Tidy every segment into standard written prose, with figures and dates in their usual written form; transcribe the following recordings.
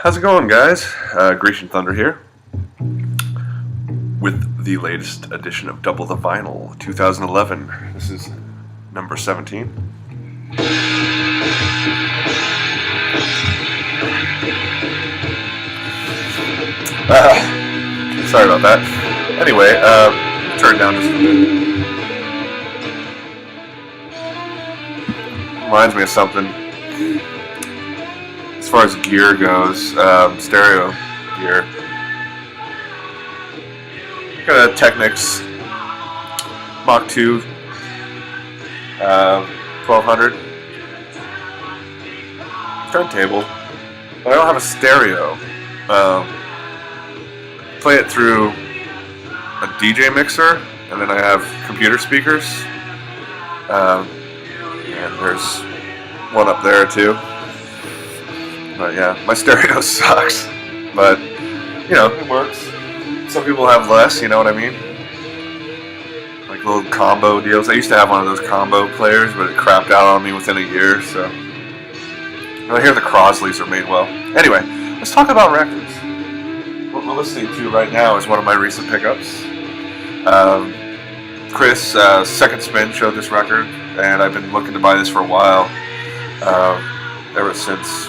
How's it going, guys? GrecianThunder here with the latest edition of Double the Vinyl 2011. This is number 17. Sorry about that. Anyway, turn it down just a bit. Reminds me of something. As far as gear goes, stereo gear. Got a Technics Mach 2 1200 turntable, but I don't have a stereo. Play it through a DJ mixer, and then I have computer speakers, and there's one up there too. But yeah, my stereo sucks, but you know, it works. Some people have less, you know what I mean? Like little combo deals. I used to have one of those combo players, but it crapped out on me within a year, so. I hear the Crosleys are made well. Anyway, let's talk about records. What we're listening to right now is one of my recent pickups. Chris, Second Spin, showed this record, and I've been looking to buy this for a while. Ever since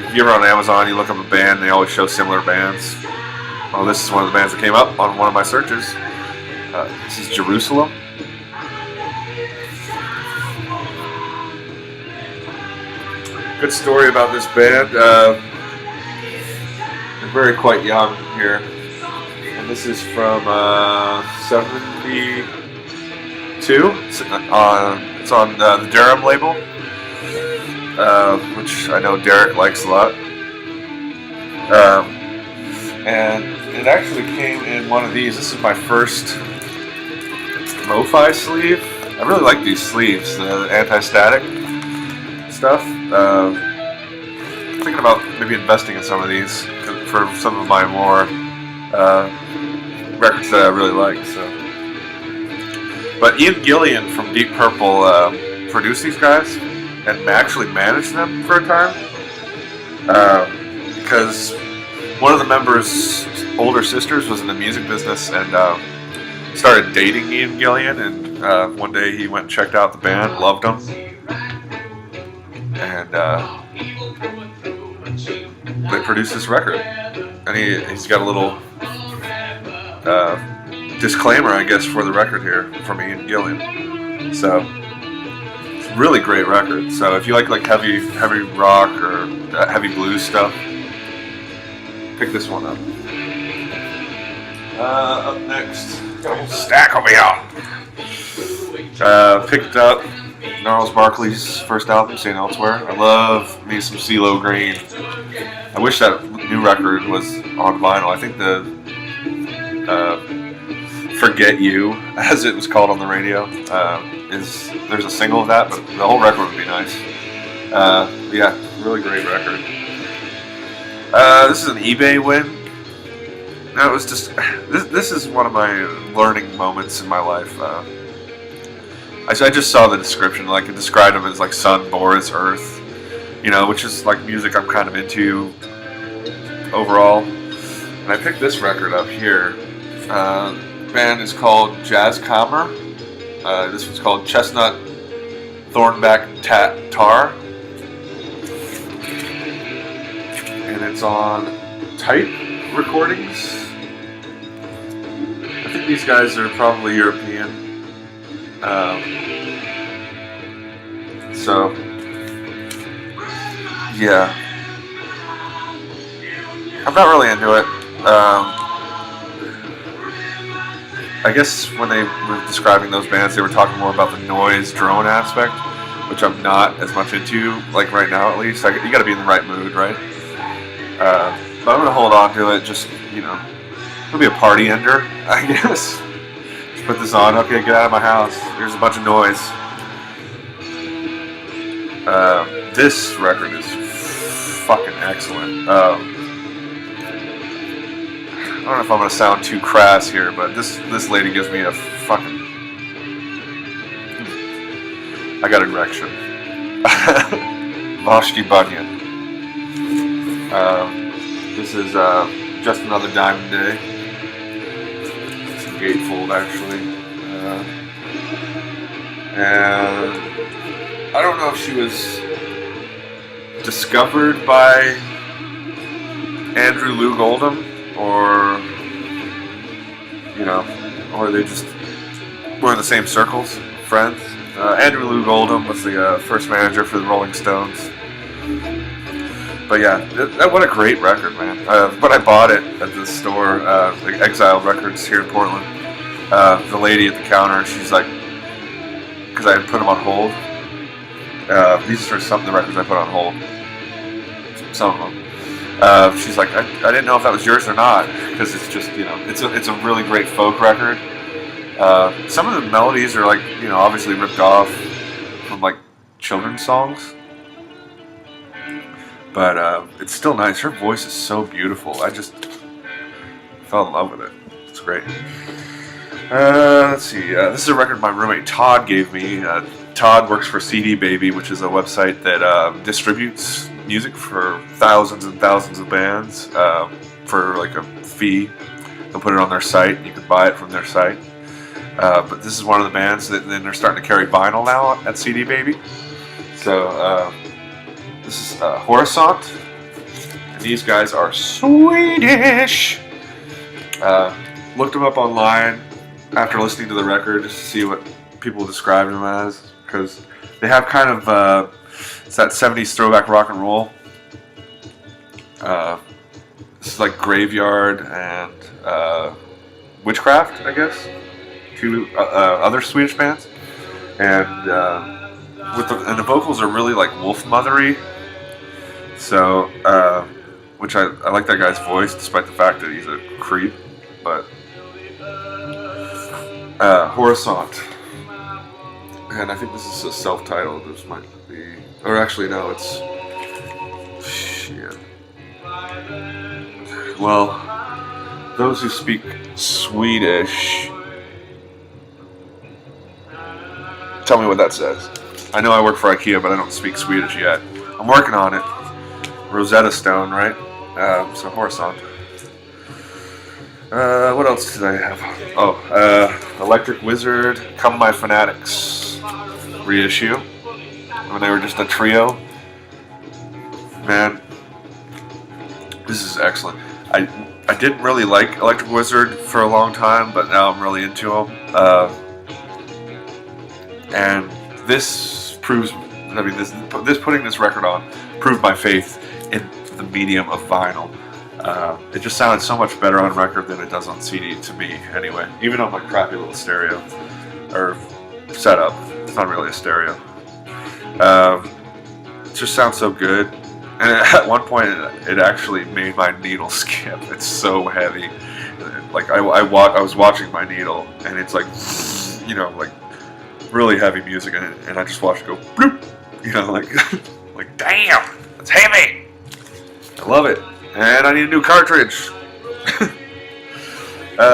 if you're on Amazon, you look up a band, they always show similar bands. Well, this is one of the bands that came up on one of my searches. This is Jerusalem. Good story about this band. They're very quite young here. And this is from 72. It's on the Durham label, which I know Derek likes a lot. And it actually came in one of these. This is my first lo-fi sleeve. I really like these sleeves, the anti-static stuff. I'm thinking about maybe investing in some of these for some of my more records that I really like. So, but Ian Gillan from Deep Purple produced these guys and actually managed them for a time, because one of the members' older sisters was in the music business and started dating Ian Gillan, and one day he went and checked out the band, loved them, and they produced this record. And he's got a little disclaimer, I guess, for the record here from Ian Gillan. So it's a really great record. So if you like heavy rock or heavy blues stuff, pick this one up. Up next, got a whole stack over here. Picked up Gnarls Barkley's first album, St. Elsewhere. I love me some CeeLo Green. I wish that new record was on vinyl. I think the Forget You, as it was called on the radio, there's a single of that, but the whole record would be nice. Yeah, really great record. This is an eBay win. No, it was just this is one of my learning moments in my life. I just saw the description, like it described him as like Sun, Boris, Earth, you know, which is like music I'm kind of into overall. And I picked this record up here. The band is called Jazz Kammer. This one's called Chestnut Thornback Tar. And it's on Type Recordings. I think these guys are probably European. So, yeah. I'm not really into it. I guess when they were describing those bands, they were talking more about the noise drone aspect, which I'm not as much into, like right now at least. You gotta be in the right mood, right? But I'm gonna hold on to it, just, you know, it'll be a party ender, I guess. Just put this on, okay, get out of my house. Here's a bunch of noise. This record is fucking excellent. I don't know if I'm gonna sound too crass here, but this lady gives me a fucking. I got erection. Vashti Bunyan. This is Just Another Diamond Day. It's a Gatefold, actually. And I don't know if she was discovered by Andrew Lou Goldham, or or they just were in the same circles, friends. Andrew Lou Goldham was the first manager for the Rolling Stones. But yeah, what a great record, man. But I bought it at the store, like Exile Records here in Portland. The lady at the counter, she's like, because I had put them on hold. These are some of the records I put on hold. Some of them. She's like, I didn't know if that was yours or not, because it's just, it's a really great folk record. Some of the melodies are like, obviously ripped off from like children's songs. But it's still nice. Her voice is so beautiful. I just fell in love with it. It's great. Let's see. This is a record my roommate Todd gave me. Todd works for CD Baby, which is a website that distributes music for thousands and thousands of bands for like a fee. They'll put it on their site. You can buy it from their site. But this is one of the bands that then they're starting to carry vinyl now at CD Baby. So this is Horisont. And these guys are Swedish. Looked them up online after listening to the record just to see what people describe them as, because they have kind of it's that 70s throwback rock and roll. This is like Graveyard and Witchcraft, I guess, two other Swedish bands, and the vocals are really like wolf mothery. So, which I like that guy's voice, despite the fact that he's a creep. But Horisont, and I think this is a self-titled. This might be, or actually no, it's shit. Well, those who speak Swedish, tell me what that says. I know I work for IKEA, but I don't speak Swedish yet. I'm working on it. Rosetta Stone, right? So Horisont. What else did I have? Oh, Electric Wizard, Come My Fanatics reissue, when they were just a trio. Man, this is excellent. I didn't really like Electric Wizard for a long time, but now I'm really into them. And this proves, this putting this record on proved my faith in the medium of vinyl. It just sounded so much better on record than it does on CD to me, anyway. Even on my crappy little stereo or setup. It's not really a stereo. It just sounds so good. And at one point, it actually made my needle skip. It's so heavy. Like I was watching my needle, and it's like, like really heavy music, and I just watched it go bloop. Like damn, it's heavy. I love it. And I need a new cartridge.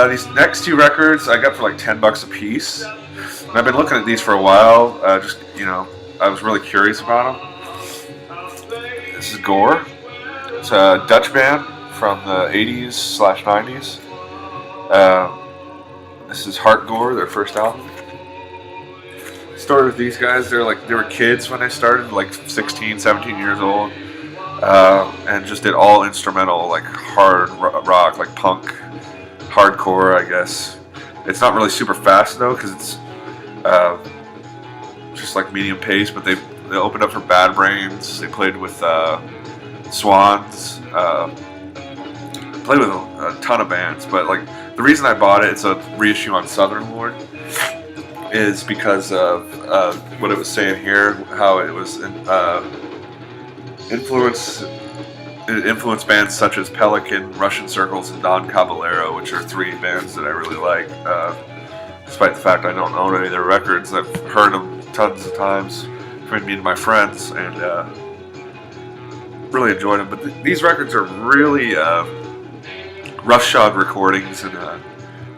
These next two records I got for like $10 a piece. And I've been looking at these for a while. I was really curious about them. This is Gore. It's a Dutch band from the 80s/90s. This is Heart Gore, their first album. Started with these guys. They were kids when they started, like 16, 17 years old. And just did all instrumental, like hard rock, like punk, hardcore, I guess. It's not really super fast though, because it's just like medium pace. But they opened up for Bad Brains. They played with Swans. Played with a ton of bands. But like the reason I bought it, it's a reissue on Southern Lord, is because of what it was saying here, how it was influenced bands such as Pelican, Russian Circles, and Don Caballero, which are three bands that I really like. Despite the fact I don't own any of their records, I've heard them tons of times between me and my friends, and really enjoyed them. But these records are really roughshod recordings, and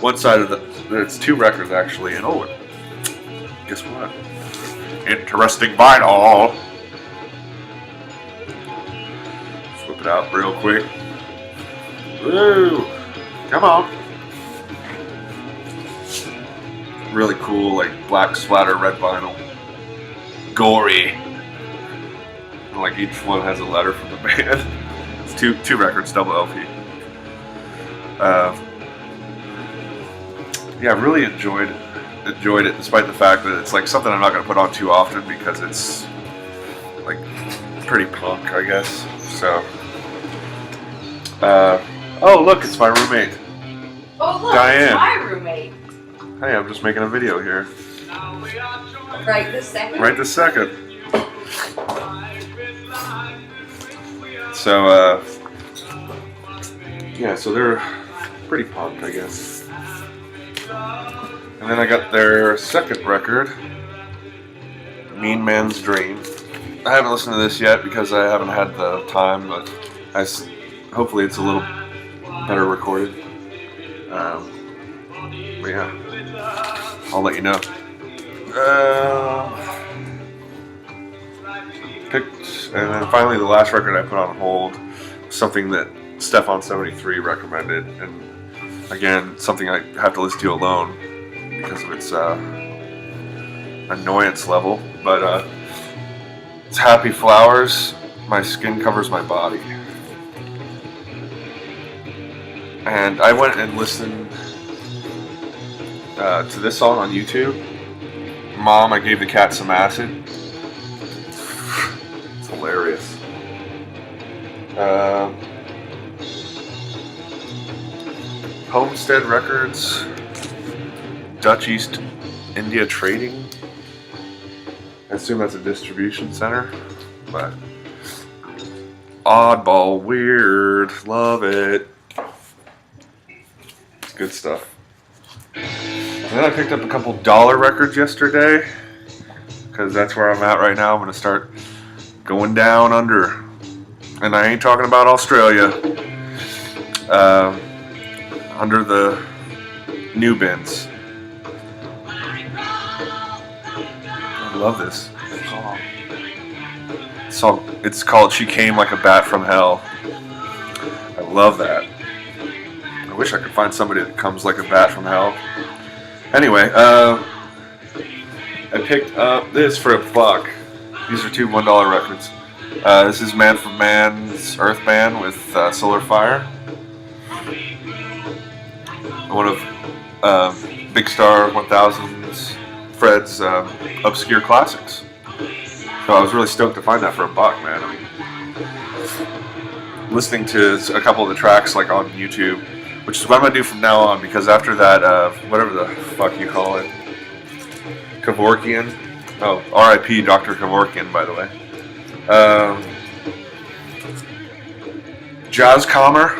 one side of it's two records actually, and guess what? Interesting vinyl. whip it out real quick. Woo! Come on. Really cool, like black splatter red vinyl. Gory. And like each one has a letter from the band. It's two records, double LP. Yeah, I really enjoyed it, despite the fact that it's like something I'm not going to put on too often because it's like pretty punk, I guess. So, oh look, it's my roommate. Oh look, Diane. It's my roommate. Hey, I'm just making a video here. Right this second. Right this second. So, yeah, so they're pretty punk, I guess. And then I got their second record, Mean Man's Dream. I haven't listened to this yet because I haven't had the time, but hopefully it's a little better recorded. But yeah, I'll let you know. And then finally the last record I put on hold, something that Stefan73 recommended, and again, something I have to listen to alone because of its annoyance level, but it's Happy Flowers, My Skin Covers My Body. And I went and listened to this song on YouTube. Mom, I Gave the Cat Some Acid. It's hilarious. Homestead Records, Dutch East India Trading. I assume that's a distribution center, but oddball, weird, love it. It's good stuff. And then I picked up a couple dollar records yesterday, because that's where I'm at right now. I'm going to start going down under. And I ain't talking about Australia. Under the new bins. I love this song. It's called She Came Like a Bat from Hell. I love that. I wish I could find somebody that comes like a bat from hell. Anyway, I picked up this for $1. These are two $1 records. This is Man from Man's Earth Band with Solar Fire. One of Big Star 1000's, Fred's obscure classics. So I was really stoked to find that for $1, man. I mean, listening to a couple of the tracks like on YouTube, which is what I'm gonna do from now on, because after that, whatever the fuck you call it, Kevorkian. Oh, R.I.P. Dr. Kevorkian, by the way. Jazz Calmer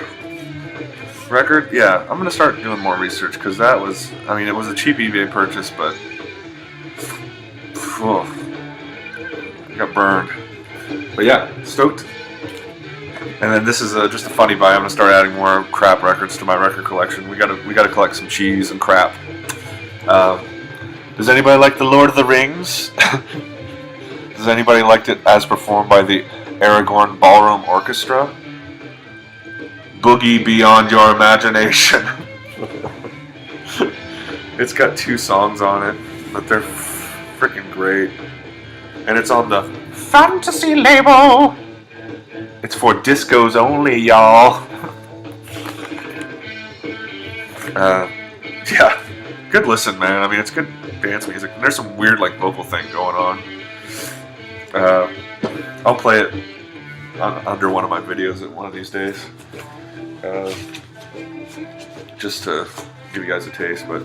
record. Yeah, I'm gonna start doing more research because that was, I mean, it was a cheap eBay purchase, but I got burned. But yeah, stoked. And then this is just a funny buy. I'm gonna start adding more crap records to my record collection. We gotta collect some cheese and crap. Does anybody like the Lord of the Rings? Does anybody like it as performed by the Aragorn Ballroom Orchestra? Boogie Beyond Your Imagination. It's got 2 songs on it, but they're freaking great. And it's on the Fantasy label. It's for discos only, y'all. Yeah, good listen, man. I mean, it's good dance music. And there's some weird, like, vocal thing going on. I'll play it under one of my videos at one of these days. Just to give you guys a taste. But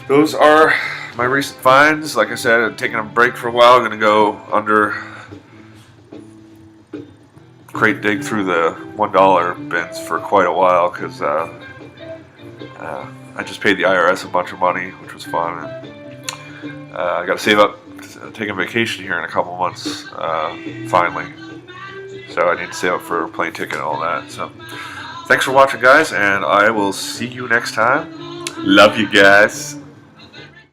those are my recent finds. Like I said, I'm taking a break for a while. I'm going to go under crate dig through the $1 bins for quite a while because I just paid the IRS a bunch of money, which was fun. And, I got to save up, taking a vacation here in a couple months, finally. So I need to save up for a plane ticket and all that. So thanks for watching, guys, and I will see you next time. Love you guys.